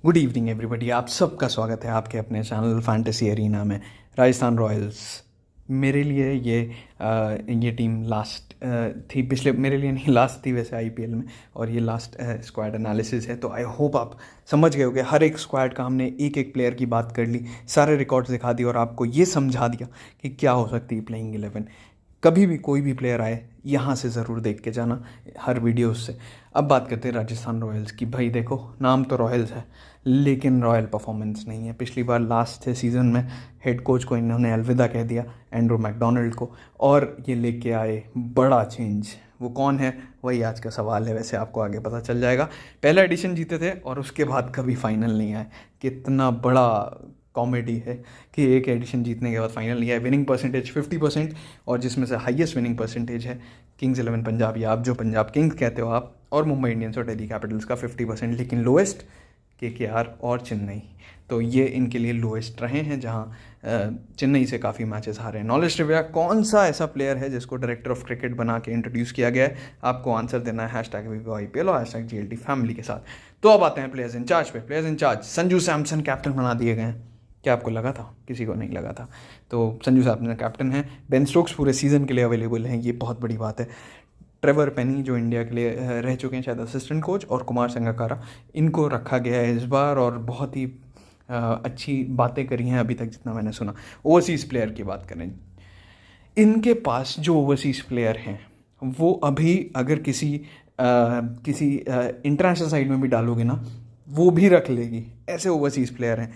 Good evening everybody, आप सबका स्वागत है आपके अपने चैनल फैंटेसी एरिना में। राजस्थान रॉयल्स मेरे लिए ये टीम लास्ट थी, पिछले मेरे लिए नहीं लास्ट थी वैसे आईपीएल में, और ये लास्ट स्क्वाड एनालिसिस है। तो आई होप आप समझ गए होंगे, हर एक स्क्वाड का हमने एक एक प्लेयर की बात कर ली, सारे रिकॉर्ड्स दिखा दिए और आपको ये समझा दिया कि क्या हो सकती है प्लेइंग 11। कभी भी कोई भी प्लेयर आए यहाँ से ज़रूर देख के जाना हर वीडियो से। अब बात करते हैं राजस्थान रॉयल्स की। भाई देखो, नाम तो रॉयल्स है लेकिन रॉयल परफॉर्मेंस नहीं है। पिछली बार लास्ट सीज़न में हेड कोच को इन्होंने अलविदा कह दिया, एंड्रू मैकडोनाल्ड को, और ये लेके आए बड़ा चेंज। वो कौन है वही आज का सवाल है। वैसे आपको आगे पता चल जाएगा। पहला एडिशन जीते थे और उसके बाद कभी फाइनल नहीं आए। कितना बड़ा कॉमेडी है कि एक एडिशन जीतने के बाद फाइनल नहीं है। विनिंग परसेंटेज 50%, और जिसमें से हाईएस्ट विनिंग परसेंटेज है किंग्स 11 पंजाब, या आप जो पंजाब किंग्स कहते हो आप, और मुंबई इंडियंस और दिल्ली कैपिटल्स का 50%। लेकिन लोएस्ट केकेआर और चेन्नई। तो ये इनके लिए लोएस्ट रहे हैं, जहां चेन्नई से काफ़ी मैचेस हारे हैं। नॉलेज ट्रिविया, कौन सा ऐसा प्लेयर है जिसको डायरेक्टर ऑफ क्रिकेट बना के इंट्रोड्यूस किया गया है? आपको आंसर देना है #VVIPL और #GLT फैमिली के साथ। तो अब आते हैं प्लेयर्स इन चार्ज पे। Players in charge, Sanju Samson captain बना दिए गए हैं। क्या आपको लगा था? किसी को नहीं लगा था। तो संजू सैमसन कैप्टन है। बेन स्टोक्स पूरे सीज़न के लिए अवेलेबल हैं, ये बहुत बड़ी बात है। ट्रेवर पेनी जो इंडिया के लिए रह चुके हैं शायद असिस्टेंट कोच, और कुमार संगकारा, इनको रखा गया है इस बार, और बहुत ही अच्छी बातें करी हैं अभी तक जितना मैंने सुना। ओवरसीज़ प्लेयर की बात करें, इनके पास जो ओवरसीज़ प्लेयर हैं वो अभी अगर किसी इंटरनेशनल साइड में भी डालोगे ना, वो भी रख लेगी। ऐसे ओवरसीज़ प्लेयर हैं।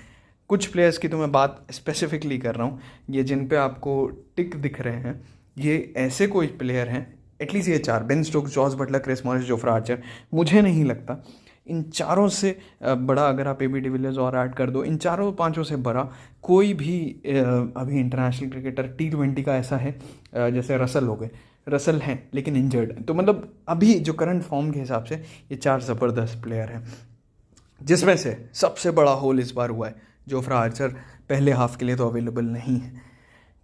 कुछ प्लेयर्स की तो मैं बात स्पेसिफिकली कर रहा हूँ, ये जिन पे आपको टिक दिख रहे हैं, ये ऐसे कोई प्लेयर हैं, एटलीस्ट ये चार, Ben Stokes, Jos Buttler, Chris Morris, Jofra Archer. मुझे नहीं लगता इन चारों से बड़ा, अगर आप एबी डिविलियर्स और ऐड कर दो, इन चारों पांचों से बड़ा कोई भी अभी इंटरनेशनल क्रिकेटर T20 का ऐसा है। जैसे रसल हो गए, रसल हैं लेकिन इंजर्ड हैं। तो मतलब अभी जो करंट फॉर्म के हिसाब से ये चार ज़बरदस्त प्लेयर हैं, जिसमें से सबसे बड़ा होल इस बार हुआ है जोफ्रा आर्चर पहले हाफ के लिए तो अवेलेबल नहीं है।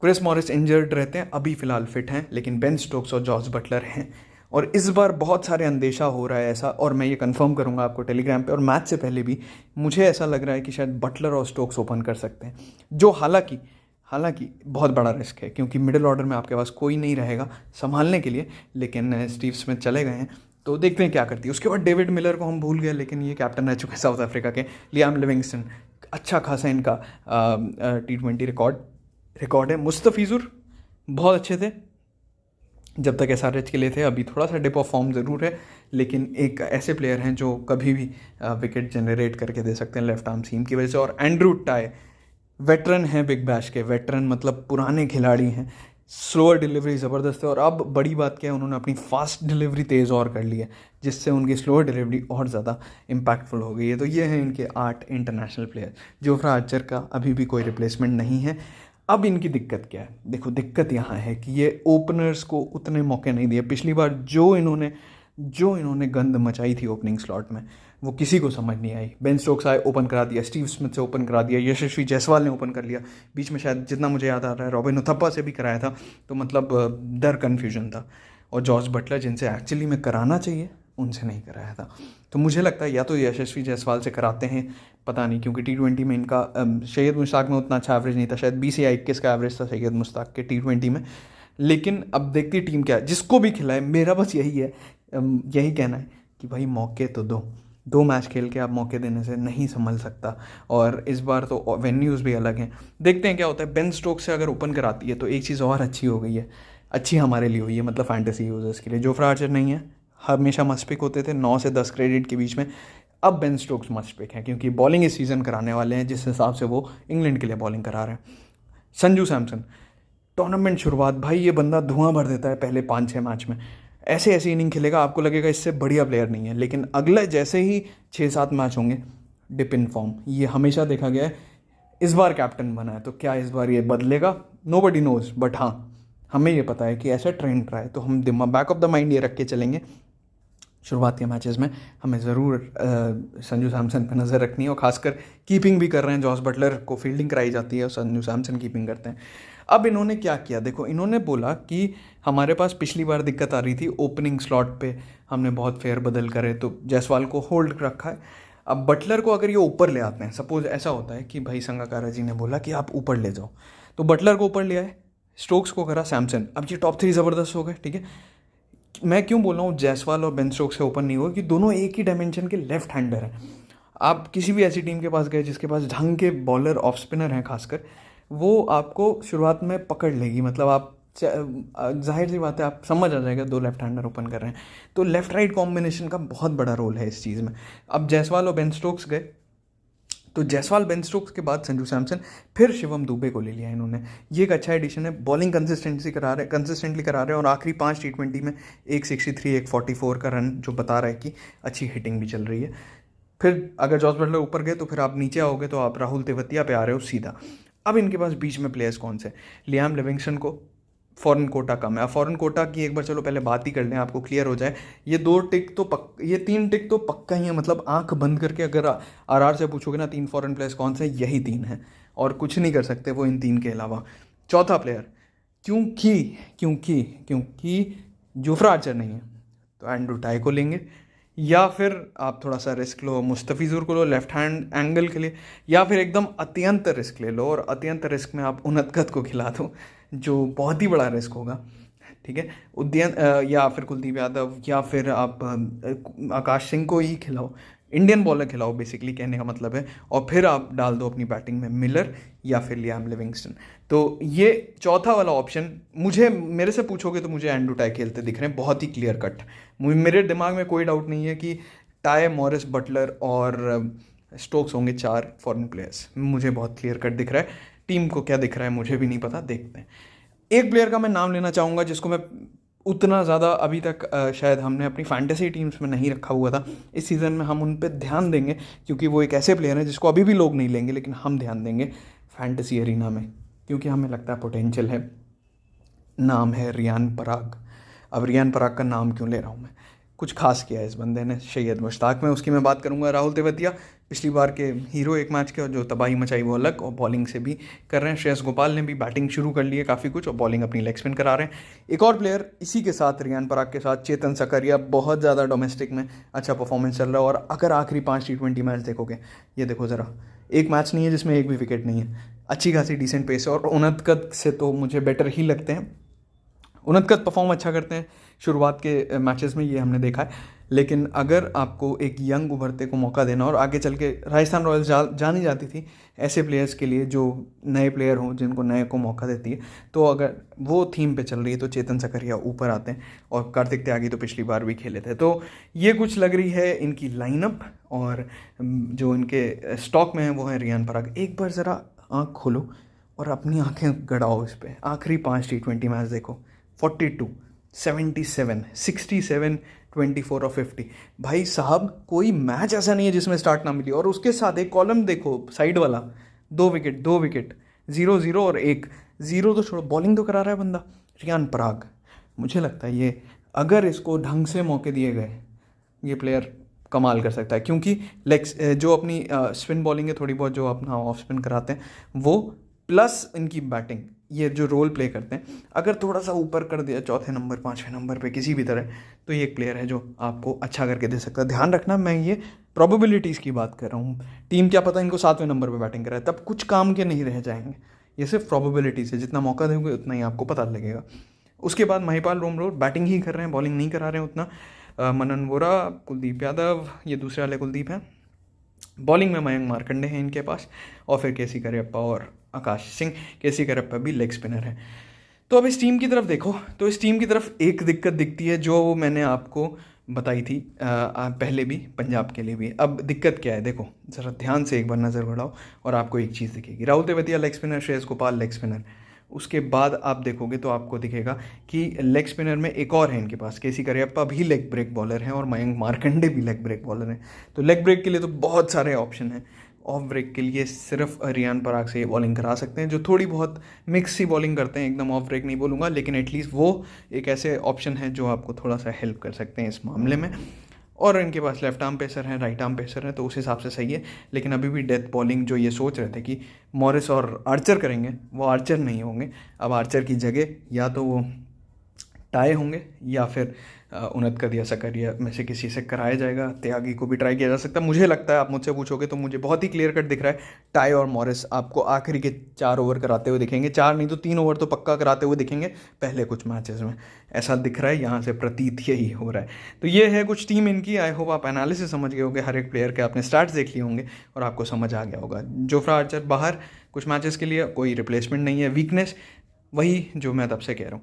क्रिस मॉरिस इंजर्ड रहते हैं, अभी फ़िलहाल फिट हैं, लेकिन बेन स्टोक्स और जॉस बटलर हैं। और इस बार बहुत सारे अंदेशा हो रहा है ऐसा, और मैं ये कंफर्म करूंगा आपको टेलीग्राम पे, और मैच से पहले भी मुझे ऐसा लग रहा है कि शायद बटलर और स्टोक्स ओपन कर सकते हैं, जो हालांकि बहुत बड़ा रिस्क है, क्योंकि मिडिल ऑर्डर में आपके पास कोई नहीं रहेगा संभालने के लिए। लेकिन स्टीव स्मिथ चले गए हैं, तो देखते हैं क्या करती है। उसके बाद डेविड मिलर को हम भूल गए, लेकिन ये कैप्टन रह चुके हैं साउथ अफ्रीका के। लियाम लिविंगस्टन, अच्छा खासा इनका T20 रिकॉर्ड है। मुस्तफिजुर बहुत अच्छे थे जब तक SRH के लिए थे, अभी थोड़ा सा डिप ऑफ फॉर्म ज़रूर है, लेकिन एक ऐसे प्लेयर हैं जो कभी भी विकेट जनरेट करके दे सकते हैं लेफ्ट आर्म सीम की वजह से। और एंड्रू टाई वेटरन हैं, बिग बैश के वेटरन, मतलब पुराने खिलाड़ी हैं। स्लोअर डिलीवरी ज़बरदस्त है, और अब बड़ी बात क्या है, उन्होंने अपनी फास्ट डिलीवरी तेज़ और कर ली है, जिससे उनकी स्लोअर डिलीवरी और ज़्यादा इम्पैक्टफुल हो गई है। तो ये हैं इनके 8 इंटरनेशनल प्लेयर। जोफ्रा आर्चर का अभी भी कोई रिप्लेसमेंट नहीं है। अब इनकी दिक्कत क्या है? देखो, दिक्कत यहाँ है कि ये ओपनर्स को उतने मौके नहीं दिए। पिछली बार जो इन्होंने गंद मचाई थी ओपनिंग स्लॉट में, वो किसी को समझ नहीं आई। बेन स्टोक्स आए, ओपन करा दिया, स्टीव स्मिथ से ओपन करा दिया, यशस्वी जायसवाल ने ओपन कर लिया, बीच में शायद जितना मुझे याद आ रहा है रॉबिन उथप्पा से भी कराया था। तो मतलब डर कन्फ्यूजन था। और जॉस बटलर, जिनसे एक्चुअली में कराना चाहिए, उनसे नहीं कराया था। तो मुझे लगता है या तो यशस्वी जायसवाल से कराते हैं, पता नहीं, क्योंकि T20 में इनका सैयद मुश्ताक में उतना अच्छा एवरेज नहीं था, शायद 20 या 21 का एवरेज था सैयद मुश्ताक के T20 में। लेकिन अब देखती टीम क्या है, जिसको भी खिलाए। मेरा बस यही है, यही कहना है कि भाई मौके तो दो मैच खेल के आप मौके देने से नहीं संभल सकता। और इस बार तो वेन्यूज़ भी अलग हैं, देखते हैं क्या होता है। बेन स्टोक्स से अगर ओपन कराती है तो एक चीज़ और अच्छी हो गई है, अच्छी हमारे लिए हुई है, मतलब फैंटेसी यूजर्स के लिए। जोफ्रा आर्चर नहीं है, हमेशा मस्ट पिक होते थे 9 से 10 क्रेडिट के बीच में। अब बेन स्टोक्स मस्ट पिक हैं, क्योंकि बॉलिंग इस सीज़न कराने वाले हैं, जिस हिसाब से वो इंग्लैंड के लिए बॉलिंग करा रहे हैं। संजू सैमसन, टूर्नामेंट शुरुआत, भाई ये बंदा धुआं भर देता है पहले 5-6 मैच में। ऐसे इनिंग खेलेगा, आपको लगेगा इससे बढ़िया प्लेयर नहीं है, लेकिन अगले जैसे ही 6-7 मैच होंगे, डिप इन फॉर्म। ये हमेशा देखा गया है। इस बार कैप्टन बना है, तो क्या इस बार ये बदलेगा? नोबडी नोज, बट हाँ, हमें ये पता है कि ऐसा ट्रेंड रहा है, तो हम दिमाग बैक ऑफ द माइंड ये रख के चलेंगे। शुरुआत के मैचेस में हमें ज़रूर संजू सैमसन पर नज़र रखनी है, और खासकर कीपिंग भी कर रहे हैं। जॉस बटलर को फील्डिंग कराई जाती है और संजू सैमसन कीपिंग करते हैं। अब इन्होंने क्या किया, देखो, इन्होंने बोला कि हमारे पास पिछली बार दिक्कत आ रही थी ओपनिंग स्लॉट पे, हमने बहुत फेर बदल करे, तो जायसवाल को होल्ड रखा है। अब बटलर को अगर ये ऊपर ले आते हैं, सपोज ऐसा होता है कि भाई संगाकारा जी ने बोला कि आप ऊपर ले जाओ, तो बटलर को ऊपर ले आए, स्टोक्स को करा सैमसन, अब ये टॉप 3 ज़बरदस्त हो गए, ठीक है। मैं क्यों बोल रहा हूँ जायसवाल और बेन स्टोक्स से ओपन नहीं हुआ, कि दोनों एक ही डायमेंशन के लेफ्ट हैंडर हैं। आप किसी भी ऐसी टीम के पास गए जिसके पास ढंग के बॉलर ऑफ स्पिनर हैं खासकर, वो आपको शुरुआत में पकड़ लेगी। मतलब आप जाहिर सी बात है, आप समझ आ जाएगा 2 लेफ्ट हैंडर ओपन कर रहे हैं, तो लेफ्ट राइट कॉम्बिनेशन का बहुत बड़ा रोल है इस चीज़ में। अब जायसवाल और बेन स्टोक्स गए, तो जायसवाल बेन स्टोक्स के बाद संजू सैमसन, फिर शिवम दुबे को ले लिया इन्होंने। ये एक अच्छा एडिशन है, बॉलिंग कंसिस्टेंटली करा रहे हैं, और आखिरी 5 T20 में 163 144 का रन जो बता रहा है कि अच्छी हिटिंग भी चल रही है। फिर अगर जॉस बटलर ऊपर गए तो फिर आप नीचे आओगे तो आप राहुल तेवतिया पे आ रहे हो सीधा। अब इनके पास बीच में प्लेयर्स कौन से, लियाम लिविंगस्टन को फॉरेन कोटा कम है। अब फॉरेन कोटा की एक बार चलो पहले बात ही कर लें, आपको क्लियर हो जाए। ये 3 टिक तो पक्का ही है, मतलब आंख बंद करके अगर आरआर से पूछोगे ना 3 फॉरेन प्लेयर्स कौन से, यही 3 हैं और कुछ नहीं कर सकते वो इन 3 के अलावा। चौथा प्लेयर, क्योंकि जोफ्रा आर्चर नहीं है तो एंड्रू टाई को लेंगे, या फिर आप थोड़ा सा रिस्क लो मुस्तफिजुर को लो लेफ्ट हैंड एंगल के लिए, या फिर एकदम अत्यंत रिस्क ले लो और अत्यंत रिस्क में आप उनदकत को खिला दो, जो बहुत ही बड़ा रिस्क होगा, ठीक है। या फिर कुलदीप यादव, या फिर आप आकाश सिंह को ही खिलाओ, इंडियन बॉलर खिलाओ बेसिकली कहने का मतलब है, और फिर आप डाल दो अपनी बैटिंग में मिलर या फिर लियाम लिविंगस्टन। तो ये चौथा वाला ऑप्शन, मेरे से पूछोगे तो मुझे एंड्रू टाई खेलते दिख रहे हैं, बहुत ही क्लियर कट। मेरे दिमाग में कोई डाउट नहीं है कि टाई, मॉरिस, बटलर और स्टोक्स होंगे 4 फॉरेन प्लेयर्स, मुझे बहुत क्लियर कट दिख रहा है। टीम को क्या दिख रहा है मुझे भी नहीं पता, देखते हैं। एक प्लेयर का मैं नाम लेना चाहूँगा जिसको मैं उतना ज़्यादा अभी तक शायद हमने अपनी फैंटेसी टीम्स में नहीं रखा हुआ था, इस सीज़न में हम उन पे ध्यान देंगे, क्योंकि वो एक ऐसे प्लेयर हैं जिसको अभी भी लोग नहीं लेंगे, लेकिन हम ध्यान देंगे फैंटेसी एरिना में, क्योंकि हमें लगता है पोटेंशियल है। नाम है रियान पराग। अब रियान पराग का नाम क्यों ले रहा हूँ मैं, कुछ खास किया है इस बंदे ने, सैयद मुश्ताक में उसकी मैं बात करूँगा। राहुल तेवतिया पिछली बार के हीरो एक मैच के, और जो तबाही मचाई वो अलग, और बॉलिंग से भी कर रहे हैं। श्रेयस गोपाल ने भी बैटिंग शुरू कर ली है काफ़ी कुछ, और बॉलिंग अपनी लेग स्पिन करा रहे हैं। एक और प्लेयर इसी के साथ, रियान पराग के साथ, चेतन सकरिया, बहुत ज़्यादा डोमेस्टिक में अच्छा परफॉर्मेंस चल रहा है। और अगर आखिरी 5 T20 मैच देखोगे, ये देखो ज़रा, एक मैच नहीं है जिसमें एक भी विकेट नहीं है, अच्छी खासी डिसेंट पेस है। और उनदकत से तो मुझे बेटर ही लगते हैं, उनदकत परफॉर्म अच्छा करते हैं शुरुआत के मैचेस में, ये हमने देखा है। लेकिन अगर आपको एक यंग उभरते को मौका देना, और आगे चल के राजस्थान रॉयल्स जानी जाती थी ऐसे प्लेयर्स के लिए जो नए प्लेयर हों, जिनको नए को मौका देती है, तो अगर वो थीम पे चल रही है तो चेतन सकरिया ऊपर आते हैं, और कार्तिक त्यागी तो पिछली बार भी खेले थे। तो ये कुछ लग रही है इनकी लाइनअप, और जो इनके स्टॉक में है वो है रियान पराग। एक बार ज़रा आँख खोलो और अपनी आँखें गड़ाओ इस पर, आखिरी 5 T20 मैच देखो, 42, 77, 67, 24 और 50। भाई साहब कोई मैच ऐसा नहीं है जिसमें स्टार्ट ना मिली। और उसके साथ एक कॉलम देखो साइड वाला, 2 विकेट 2 विकेट, 0 0 और 1 0, तो छोड़ो, बॉलिंग तो करा रहा है बंदा रियान पराग। मुझे लगता है ये अगर इसको ढंग से मौके दिए गए, ये प्लेयर कमाल कर सकता है, क्योंकि जो अपनी स्पिन बॉलिंग है थोड़ी बहुत, जो अपना ऑफ स्पिन कराते हैं वो, प्लस इनकी बैटिंग, ये जो रोल प्ले करते हैं, अगर थोड़ा सा ऊपर कर दिया 4थे नंबर 5वें नंबर पे किसी भी तरह, तो ये एक प्लेयर है जो आपको अच्छा करके दे सकता है। ध्यान रखना, मैं ये प्रोबेबिलिटीज़ की बात कर रहा हूँ। टीम क्या पता इनको 7वें नंबर पे बैटिंग कराए, तब कुछ काम के नहीं रह जाएंगे। ये सिर्फ प्रोबेबिलिटीज़ है, जितना मौका देंगे उतना ही आपको पता लगेगा। उसके बाद महिपाल रोमरोड बैटिंग ही कर रहे हैं, बॉलिंग नहीं करा रहे हैं उतना। मनन वोरा, कुलदीप यादव, ये दूसरे वाले कुलदीप हैं। बॉलिंग में मयंक मार्कंडे हैं इनके पास, और फिर केसी करियप्पा और आकाश सिंह। केसी करियप्पा भी लेग स्पिनर है। तो अब इस टीम की तरफ देखो, तो इस टीम की तरफ एक दिक्कत दिखती है जो मैंने आपको बताई थी पहले भी, पंजाब के लिए भी। अब दिक्कत क्या है देखो, ज़रा ध्यान से एक बार नज़र बढ़ाओ और आपको एक चीज़ दिखेगी। Rahul Tewatia leg spinner, Shreyas Gopal leg spinner. उसके बाद आप देखोगे तो आपको दिखेगा कि लेग स्पिनर में एक और है इनके पास, केसी करियप्पा भी लेग ब्रेक बॉलर हैं, और मयंक मार्कंडे भी लेग ब्रेक बॉलर हैं। तो लेग ब्रेक के लिए तो बहुत सारे ऑप्शन हैं। ऑफ ब्रेक के लिए सिर्फ रियान पराग से बॉलिंग करा सकते हैं, जो थोड़ी बहुत मिक्स सी बॉलिंग करते हैं, एकदम ऑफ ब्रेक नहीं बोलूँगा, लेकिन एटलीस्ट वो एक ऐसे ऑप्शन है जो आपको थोड़ा सा हेल्प कर सकते हैं इस मामले में। और इनके पास लेफ्ट आर्म पेसर हैं, राइट आर्म पेसर हैं, तो उस हिसाब से सही है। लेकिन अभी भी डेथ बॉलिंग जो ये सोच रहे थे कि मॉरिस और आर्चर करेंगे, वो आर्चर नहीं होंगे। अब आर्चर की जगह या तो वो टाई होंगे, या फिर उनदकद या सकरिया में से किसी से कराया जाएगा। त्यागी को भी ट्राई किया जा सकता है। मुझे लगता है, आप मुझसे पूछोगे तो मुझे बहुत ही क्लियर कट दिख रहा है, टाई और मॉरिस आपको आखिरी के 4 ओवर कराते हुए दिखेंगे। 4 नहीं तो 3 ओवर तो पक्का कराते हुए दिखेंगे पहले कुछ मैचेस में, ऐसा दिख रहा है, यहाँ से प्रतीत यही हो रहा है। तो ये है कुछ टीम इनकी। आई होप आप एनालिसिस समझ गए होंगे, हर एक प्लेयर के आपने स्टार्ट्स देख लिए होंगे और आपको समझ आ गया होगा। जोफ्रा आर्चर बाहर कुछ मैचेस के लिए, कोई रिप्लेसमेंट नहीं है। वीकनेस वही जो मैं तब से कह रहा हूँ,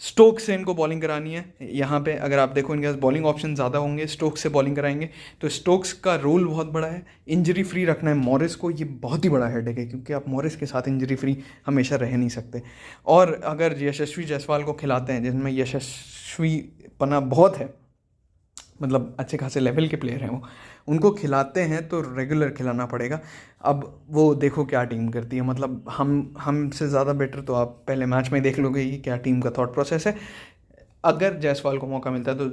स्टोक्स से इनको बॉलिंग करानी है। यहाँ पे अगर आप देखो इनके पास बॉलिंग ऑप्शन ज़्यादा होंगे, स्टोक्स से बॉलिंग कराएंगे तो स्टोक्स का रोल बहुत बड़ा है। इंजरी फ्री रखना है मॉरिस को, ये बहुत ही बड़ा हेडेक है क्योंकि आप मॉरिस के साथ इंजरी फ्री हमेशा रह नहीं सकते। और अगर यशस्वी जायसवाल को खिलाते हैं, जिनमें यशस्वी पना बहुत है, मतलब अच्छे खासे लेवल के प्लेयर हैं वो, उनको खिलाते हैं तो रेगुलर खिलाना पड़ेगा। अब वो देखो क्या टीम करती है, मतलब हमसे ज़्यादा बेटर तो आप पहले मैच में देख लोगे कि क्या टीम का थॉट प्रोसेस है। अगर जायसवाल को मौका मिलता है तो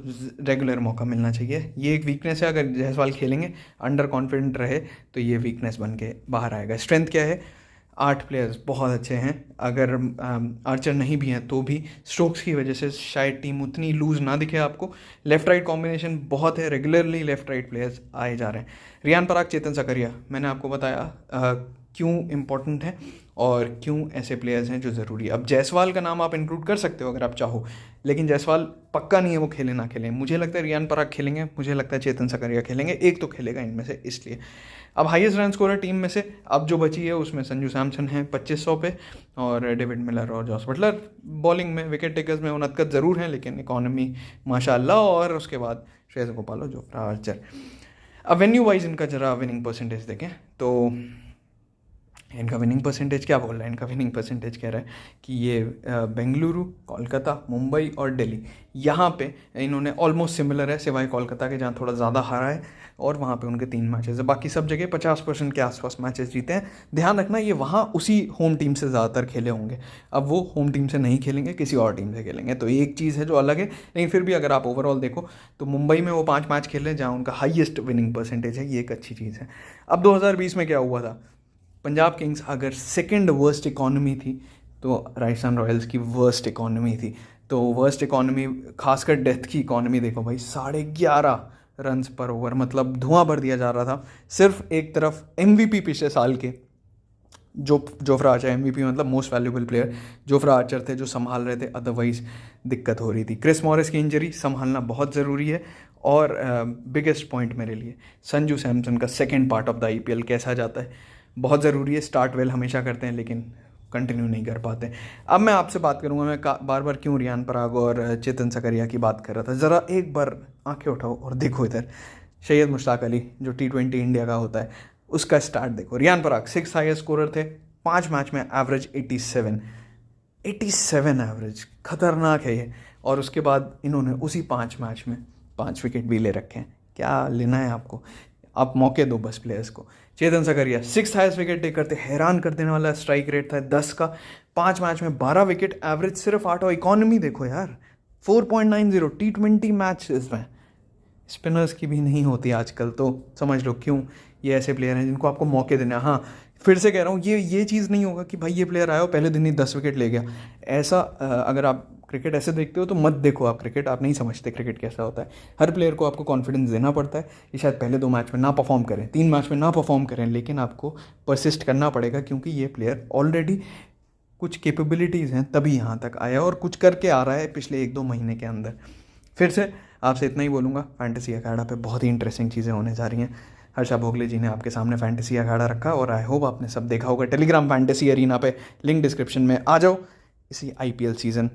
रेगुलर मौका मिलना चाहिए। ये एक वीकनेस है, अगर जायसवाल खेलेंगे अंडर कॉन्फिडेंट रहे तो ये वीकनेस बन के बाहर आएगा। स्ट्रेंथ क्या है, 8 प्लेयर्स बहुत अच्छे हैं। अगर आर्चर नहीं भी हैं तो भी स्ट्रोक्स की वजह से शायद टीम उतनी लूज ना दिखे आपको। लेफ्ट राइट कॉम्बिनेशन बहुत है, रेगुलरली लेफ्ट राइट प्लेयर्स आए जा रहे हैं। रियान पराग, चेतन सकरिया, मैंने आपको बताया क्यों इम्पोर्टेंट है और क्यों ऐसे प्लेयर्स हैं जो ज़रूरी है। अब जायसवाल का नाम आप इंक्लूड कर सकते हो अगर आप चाहो, लेकिन जायसवाल पक्का नहीं है वो खेले ना खेलें। मुझे लगता है रियान पराग खेलेंगे, मुझे लगता है चेतन सकरिया खेलेंगे, एक तो खेलेगा इनमें से। इसलिए अब हाईएस्ट रन स्कोरर टीम में से अब जो बची है उसमें संजू सैमसन है 2500 पे, और डेविड मिलर और जॉस बटलर। बॉलिंग में विकेट टेकर्स में उनदकद ज़रूर हैं, लेकिन इकॉनमी माशाल्लाह, और उसके बाद श्रेयस गोपाल और जोफ्रा आर्चर। अब वेन्यू वाइज इनका जरा विनिंग परसेंटेज देखें तो इनका विनिंग परसेंटेज क्या बोल रहा है, इनका विनिंग परसेंटेज कह रहा है कि ये बेंगलुरु, कोलकाता, मुंबई और दिल्ली, यहाँ पे इन्होंने ऑलमोस्ट सिमिलर है, सिवाय कोलकाता के जहाँ थोड़ा ज़्यादा हारा है, और वहाँ पे उनके 3 मैचेस है। बाकी सब जगह 50% के आसपास मैचेस जीते हैं। ध्यान रखना ये वहाँ उसी होम टीम से ज़्यादातर खेले होंगे। अब वो होम टीम से नहीं खेलेंगे, किसी और टीम से खेलेंगे, तो एक चीज़ है जो अलग है। लेकिन फिर भी अगर आप ओवरऑल देखो तो मुंबई में वो 5 मैच खेल रहे हैं जहाँ उनका हाईएस्ट विनिंग परसेंटेज है, ये एक अच्छी चीज़ है। अब 2020 में क्या हुआ था, पंजाब किंग्स अगर सेकंड वर्स्ट इकॉनमी थी तो राजस्थान रॉयल्स की वर्स्ट इकॉनमी थी। तो वर्स्ट इकॉनमी, खासकर डेथ की इकॉनमी देखो भाई, 11.5 रन्स पर ओवर, मतलब धुआं भर दिया जा रहा था। सिर्फ एक तरफ MVP पिछले साल के जोफ्रा आर्चर, MVP मतलब most valuable player Jofra Archer थे जो संभाल रहे थे, अदरवाइज दिक्कत हो रही थी। क्रिस मॉरिस की इंजरी संभालना बहुत ज़रूरी है। और बिगेस्ट पॉइंट मेरे लिए संजू सैमसन का second part of the IPL कैसा जाता है, बहुत ज़रूरी है। स्टार्ट वेल हमेशा करते हैं लेकिन कंटिन्यू नहीं कर पाते। अब मैं आपसे बात करूंगा, मैं बार बार क्यों रियान पराग और चेतन सकरिया की बात कर रहा था। ज़रा एक बार आंखें उठाओ और देखो इधर, सैयद मुश्ताक अली जो T20 इंडिया का होता है उसका स्टार्ट देखो। रियान पराग 6 हाईएस्ट स्कोरर थे, 5 मैच में एवरेज 87 एवरेज, खतरनाक है ये। और उसके बाद इन्होंने उसी 5 मैच में 5 विकेट भी ले रखे हैं। क्या लेना है आपको, आप मौके दो बस प्लेयर्स को। Chetan Sakariya 6th highest wicket taker थे, हैरान कर देने वाला स्ट्राइक रेट था 10 का, 5 मैच में 12 विकेट, एवरेज सिर्फ 8, और इकॉनमी देखो यार 4.90। T20 मैच इसमें स्पिनर्स की भी नहीं होती आजकल, तो समझ लो क्यों ये ऐसे प्लेयर हैं जिनको आपको मौके देना है। हाँ, फिर से कह रहा हूँ, ये चीज़ नहीं होगा कि भाई ये प्लेयर आया हो पहले दिन ही 10 विकेट ले गया। ऐसा अगर आप क्रिकेट ऐसे देखते हो तो मत देखो आप क्रिकेट, आप नहीं समझते क्रिकेट कैसा होता है। हर प्लेयर को आपको कॉन्फिडेंस देना पड़ता है कि शायद पहले 2 मैच में ना परफॉर्म करें, 3 मैच में ना परफॉर्म करें, लेकिन आपको परसिस्ट करना पड़ेगा क्योंकि ये प्लेयर ऑलरेडी कुछ कैपेबिलिटीज़ हैं तभी यहाँ तक आया और कुछ करके आ रहा है पिछले 1-2 महीने के अंदर। फिर से आपसे इतना ही बोलूँगा, फैंटेसी अखाड़ा पे बहुत ही इंटरेस्टिंग चीज़ें होने जा रही हैं। हर्षा भोगले जी ने आपके सामने फैंटेसी अखाड़ा रखा और आई होप आपने सब देखा होगा। टेलीग्राम फैंटेसी अरीना पे लिंक डिस्क्रिप्शन में, आ जाओ। इसी IPL सीज़न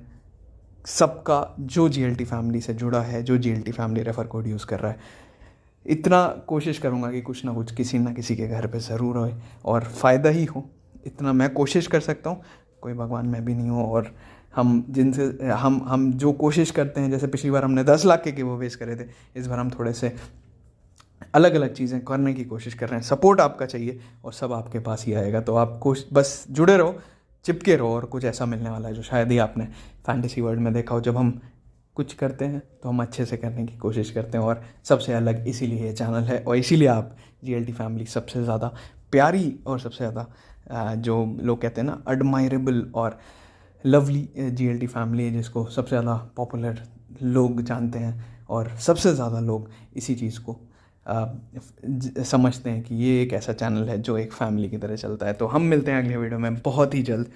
सबका जो GLT फैमिली से जुड़ा है, जो GLT family refer code use कर रहा है, इतना कोशिश करूँगा कि कुछ ना कुछ किसी ना किसी के घर पे ज़रूर होए और फ़ायदा ही हो, इतना मैं कोशिश कर सकता हूँ। कोई भगवान मैं भी नहीं हूँ, और हम जिनसे हम जो कोशिश करते हैं, जैसे पिछली बार हमने 10 लाख के वो वेस्ट करे थे, इस बार हम थोड़े से अलग अलग चीज़ें करने की कोशिश कर रहे हैं। सपोर्ट आपका चाहिए और सब आपके पास ही आएगा, तो आप बस जुड़े रहो, चिपके रहो, और कुछ ऐसा मिलने वाला है जो शायद ही आपने फैंटेसी वर्ल्ड में देखा हो। जब हम कुछ करते हैं तो हम अच्छे से करने की कोशिश करते हैं, और सबसे अलग इसीलिए ये चैनल है, और इसीलिए आप GLT फैमिली सबसे ज़्यादा प्यारी और सबसे ज़्यादा जो लोग कहते हैं ना एडमायरेबल और लवली GLT फैमिली है, जिसको सबसे ज़्यादा पॉपुलर लोग जानते हैं और सबसे ज़्यादा लोग इसी चीज़ को समझते हैं कि ये एक ऐसा चैनल है जो एक फैमिली की तरह चलता है। तो हम मिलते हैं अगले वीडियो में बहुत ही जल्द।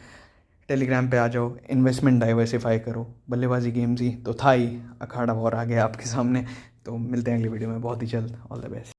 टेलीग्राम पे आ जाओ, इन्वेस्टमेंट डाइवर्सिफाई करो। बल्लेबाजी गेम्स ही तो था ही, अखाड़ा और आ गया आपके सामने। तो मिलते हैं अगली वीडियो में बहुत ही जल्द। All the best.